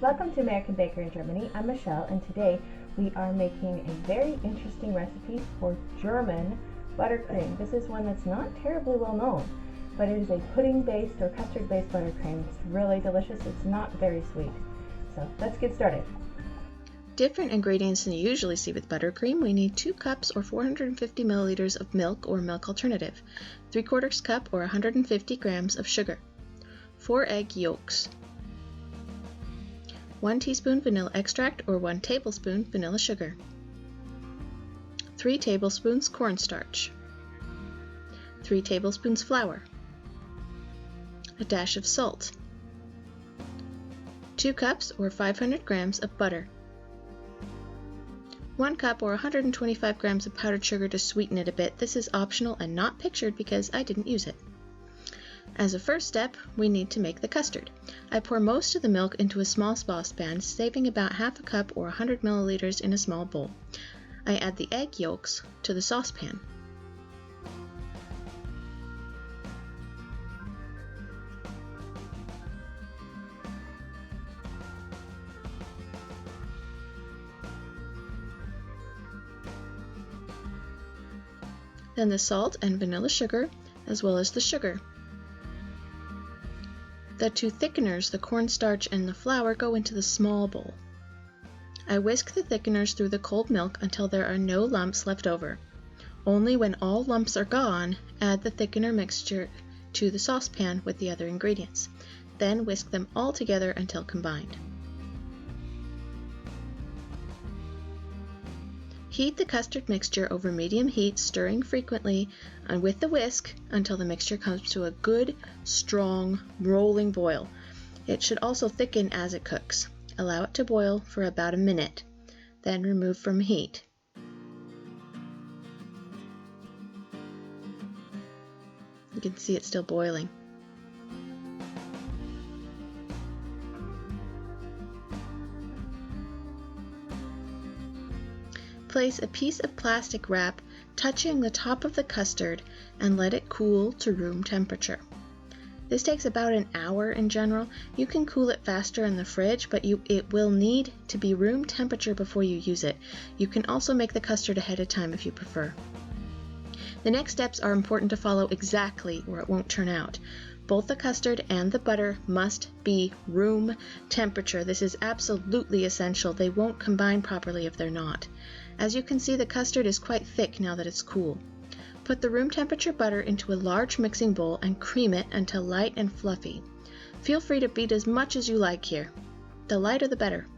Welcome to American Baker in Germany. I'm Michelle, and today we are making a very interesting recipe for German buttercream. This is one that's not terribly well known, but it is a pudding-based or custard-based buttercream. It's really delicious. It's not very sweet. So let's get started. Different ingredients than you usually see with buttercream. We need 2 cups or 450 milliliters of milk or milk alternative, 3/4 cup or 150 grams of sugar, 4 egg yolks, 1 teaspoon vanilla extract or 1 tablespoon vanilla sugar, 3 tablespoons cornstarch, 3 tablespoons flour, a dash of salt, 2 cups or 500 grams of butter, 1 cup or 125 grams of powdered sugar to sweeten it a bit. This is optional and not pictured because I didn't use it. As a first step, we need to make the custard. I pour most of the milk into a small saucepan, saving about half a cup or 100 milliliters in a small bowl. I add the egg yolks to the saucepan. Then the salt and vanilla sugar, as well as the sugar. The 2 thickeners, the cornstarch and the flour, go into the small bowl. I whisk the thickeners through the cold milk until there are no lumps left over. Only when all lumps are gone, add the thickener mixture to the saucepan with the other ingredients. Then whisk them all together until combined. Heat the custard mixture over medium heat, stirring frequently and with the whisk until the mixture comes to a good, strong, rolling boil. It should also thicken as it cooks. Allow it to boil for about a minute, then remove from heat. You can see it's still boiling. Place a piece of plastic wrap touching the top of the custard and let it cool to room temperature. This takes about an hour in general. You can cool it faster in the fridge, but it will need to be room temperature before you use it. You can also make the custard ahead of time if you prefer. The next steps are important to follow exactly or it won't turn out. Both the custard and the butter must be room temperature. This is absolutely essential. They won't combine properly if they're not. As you can see, the custard is quite thick now that it's cool. Put the room temperature butter into a large mixing bowl and cream it until light and fluffy. Feel free to beat as much as you like here. The lighter the better.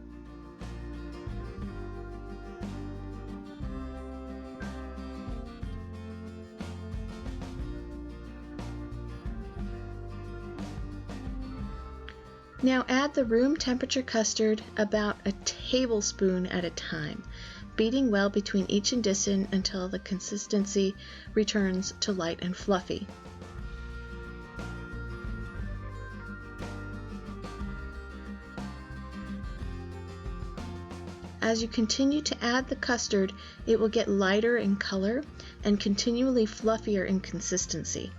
Now add the room temperature custard about a tablespoon at a time, beating well between each addition until the consistency returns to light and fluffy. As you continue to add the custard, it will get lighter in color and continually fluffier in consistency.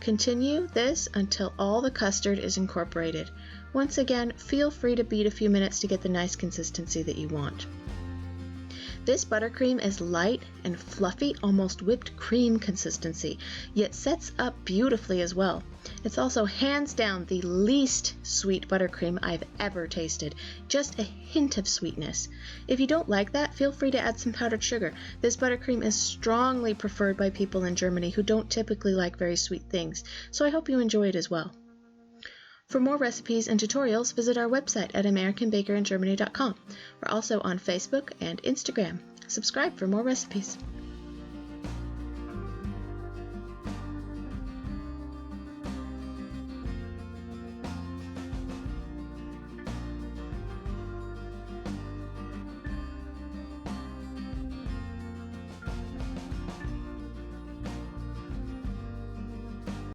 Continue this until all the custard is incorporated. Once again, feel free to beat a few minutes to get the nice consistency that you want. This buttercream is light and fluffy, almost whipped cream consistency, yet sets up beautifully as well. It's also hands down the least sweet buttercream I've ever tasted, just a hint of sweetness. If you don't like that, feel free to add some powdered sugar. This buttercream is strongly preferred by people in Germany who don't typically like very sweet things, so I hope you enjoy it as well. For more recipes and tutorials, visit our website at AmericanBakerInGermany.com. We're also on Facebook and Instagram. Subscribe for more recipes.